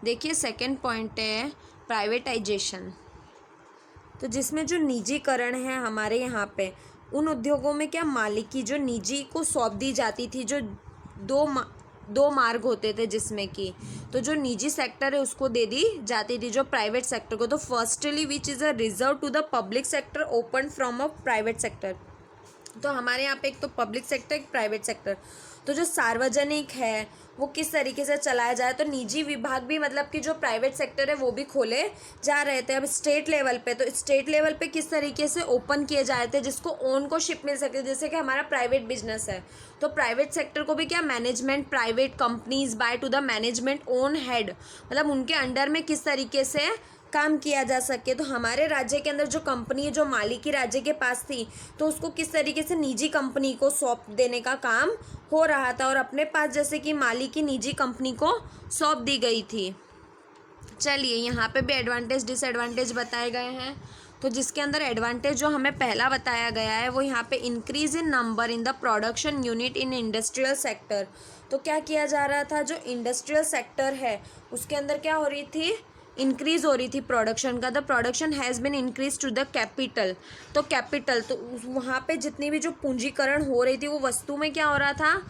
देखिए second point है privatisation. तो जिसमें जो निजीकरण है हमारे यहाँ पे, उन उद्योगों में क्या मालिकी जो निजी को सौंप दी जाती थी, जो दो मार्ग होते थे जिसमें कि, तो जो निजी सेक्टर है उसको दे दी जाती थी जो प्राइवेट सेक्टर को। तो firstly which is a reserve to the public sector open from a private sector. तो हमारे यहाँ पे एक तो पब्लिक सेक्टर, एक प्राइवेट सेक्टर। तो जो सार्वजनिक है वो किस तरीके से चलाया जाए, तो निजी विभाग भी मतलब कि जो प्राइवेट सेक्टर है वो भी खोले जा रहे थे। अब स्टेट लेवल पे, तो स्टेट लेवल पे किस तरीके से ओपन किए जा रहे थे जिसको ओनरशिप मिल सके, जैसे कि हमारा प्राइवेट बिजनेस है तो प्राइवेट सेक्टर को भी क्या management, private companies by to the management own head, मतलब उनके अंडर में किस तरीके से काम किया जा सके। तो हमारे राज्य के अंदर जो कंपनी है जो मालिकी राज्य के पास थी, तो उसको किस तरीके से निजी कंपनी को सौंप देने का काम हो रहा था, और अपने पास जैसे कि मालिकी निजी कंपनी को सौंप दी गई थी। चलिए यहाँ पे भी एडवांटेज डिसएडवांटेज बताए गए हैं। तो जिसके अंदर एडवांटेज जो हमें पहला बताया गया है वो यहाँ पे increase in number in the production unit in industrial sector. तो क्या किया जा रहा था, जो इंडस्ट्रियल सेक्टर है उसके अंदर क्या हो रही थी, इंक्रीज हो रही थी प्रोडक्शन का। The production has been increase to the capital. तो कैपिटल, तो वहाँ पे जितनी भी जो पूंजीकरण हो रही थी वो वस्तु में क्या हो रहा था,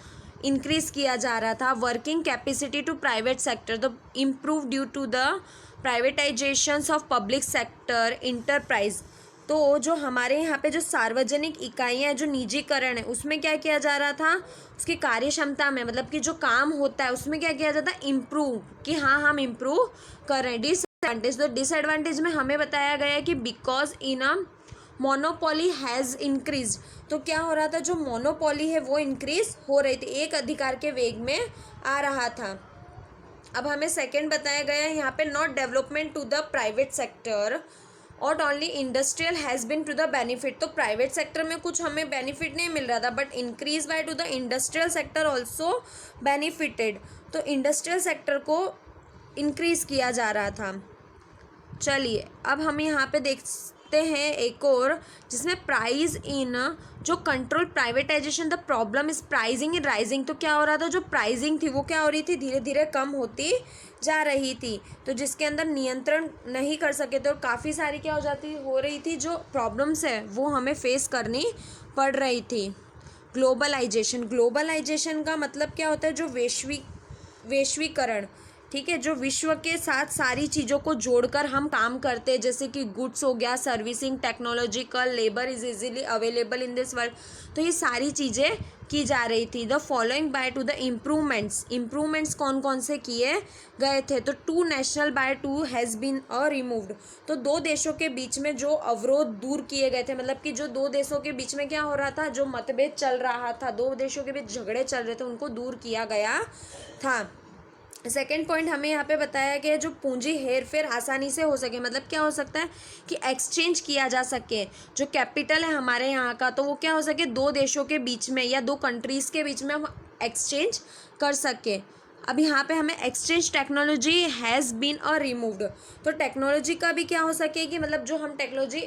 इंक्रीज किया जा रहा था। Working capacity to private sector तो improve due to the privatisations of public sector enterprise. तो जो हमारे यहाँ पे जो सार्वजनिक इकाइयाँ हैं, जो निजीकरण है, उसमें क्या किया जा रहा था, उसकी कार्य क्षमता में, मतलब कि जो काम होता है उसमें क्या किया जाता है, इम्प्रूव, कि हाँ हम इम्प्रूव कर रहे हैं। डिसएडवांटेज, तो डिसएडवांटेज में हमें बताया गया है कि because in a monopoly has increase. तो क्या हो रहा था, जो मोनोपोली है वो इंक्रीज हो रही थी, एक अधिकार के वेग में आ रहा था। अब हमें सेकंड बताया गया है यहाँ पे, not development to the private sector और only industrial has been to the benefit. तो प्राइवेट सेक्टर में कुछ हमें बेनिफिट नहीं मिल रहा था, but increase by to the industrial sector also benefited. तो इंडस्ट्रियल सेक्टर को इंक्रीज किया जा रहा था। चलिए अब हम यहाँ पे देखते हैं एक और, जिसमें प्राइस इन जो control privatisation, the problem is pricing in rising. तो क्या हो रहा था, जो प्राइसिंग थी वो क्या हो रही थी, धीरे धीरे कम होती जा रही थी। तो जिसके अंदर नियंत्रण नहीं कर सके थे और काफ़ी सारी क्या हो रही थी, जो प्रॉब्लम्स है वो हमें फेस करनी पड़ रही थी। ग्लोबलाइजेशन, ग्लोबलाइजेशन का मतलब क्या होता है, जो वैश्वीकरण, ठीक है, जो विश्व के साथ सारी चीज़ों को जोड़कर हम काम करते हैं, जैसे कि गुड्स हो गया, servicing, technological, labour is easily available in this world. तो ये सारी चीज़ें की जा रही थी। The following by to the improvements कौन कौन से किए गए थे, तो to national by to has been removed. तो दो देशों के बीच में जो अवरोध दूर किए गए थे, मतलब कि जो दो देशों के बीच में क्या हो रहा था, जो मतभेद चल रहा था, दो देशों के बीच झगड़े चल रहे थे, उनको दूर किया गया था। सेकेंड पॉइंट हमें यहाँ पे बताया गया, जो पूंजी हेर फेर आसानी से हो सके, मतलब क्या हो सकता है कि एक्सचेंज किया जा सके, जो कैपिटल है हमारे यहाँ का, तो वो क्या हो सके, दो देशों के बीच में या दो कंट्रीज़ के बीच में हम एक्सचेंज कर सके। अब यहाँ पे हमें exchange technology has been removed. तो टेक्नोलॉजी का भी क्या हो सके कि मतलब जो हम टेक्नोलॉजी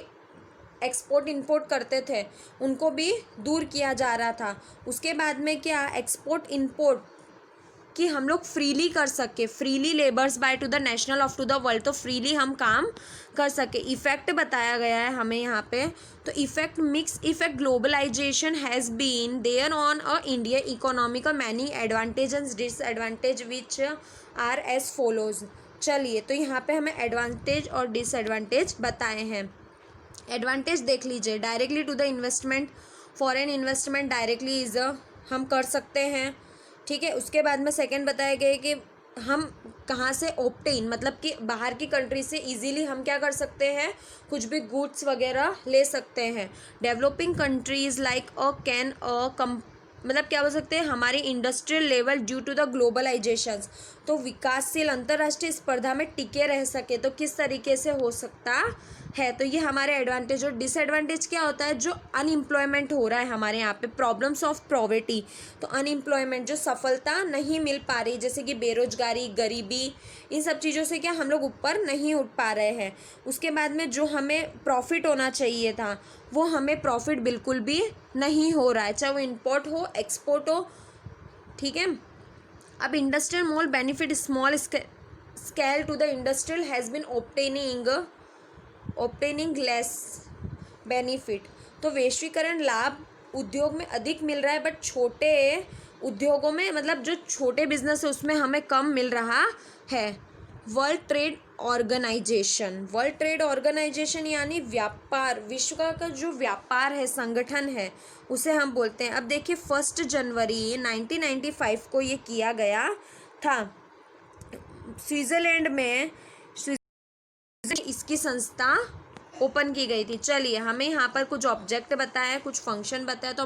एक्सपोर्ट इंपोर्ट करते थे उनको भी दूर किया जा रहा था। उसके बाद में क्या, एक्सपोर्ट इंपोर्ट कि हम लोग फ्रीली कर सके, freely labours by to the national of to the world, तो फ्रीली हम काम कर सके। इफेक्ट बताया गया है हमें यहाँ पे, तो effect mix effect globalisation has been there on a India economy का many advantage disadvantage which are as follows. चलिए तो यहाँ पे हमें एडवांटेज और डिसएडवांटेज बताए हैं। एडवांटेज देख लीजिए, directly to the investment, foreign investment directly is हम कर सकते हैं, ठीक है। उसके बाद में सेकंड बताया गया कि हम कहाँ से ऑप्टेन, मतलब कि बाहर की कंट्री से इजीली हम क्या कर सकते हैं, कुछ भी गुड्स वगैरह ले सकते हैं। डेवलपिंग कंट्रीज़ लाइक कैन मतलब क्या बोल सकते हैं, हमारी industrial level due to the globalisations, तो विकासशील अंतर्राष्ट्रीय स्पर्धा में टिके रह सके, तो किस तरीके से हो सकता है। तो ये हमारे एडवांटेज। और डिसएडवांटेज क्या होता है, जो अनएम्प्लॉयमेंट हो रहा है हमारे यहाँ पे, प्रॉब्लम्स ऑफ पॉवर्टी, तो अनएम्प्लॉयमेंट, जो सफलता नहीं मिल पा रही, जैसे कि बेरोजगारी, गरीबी, इन सब चीज़ों से क्या हम लोग ऊपर नहीं उठ पा रहे हैं। उसके बाद में जो हमें प्रॉफिट होना चाहिए था वो हमें प्रॉफिट बिल्कुल भी नहीं हो रहा है, चाहे वो इम्पोर्ट हो एक्सपोर्ट हो, ठीक है। अब industrial mole benefit small scale to the industrial has been obtaining less benefit. तो वैश्वीकरण लाभ उद्योग में अधिक मिल रहा है, बट छोटे उद्योगों में, मतलब जो छोटे बिजनेस है उसमें हमें कम मिल रहा है। वर्ल्ड ट्रेड ऑर्गेनाइजेशन यानी व्यापार, विश्व का जो व्यापार है, संगठन है, उसे हम बोलते हैं। अब देखिए 1 जनवरी 1995 को ये किया गया था स्विट्जरलैंड में, इसकी संस्था ओपन की गई थी। चलिए, हमें यहाँ पर कुछ ऑब्जेक्ट बताया, कुछ फंक्शन बताया, तो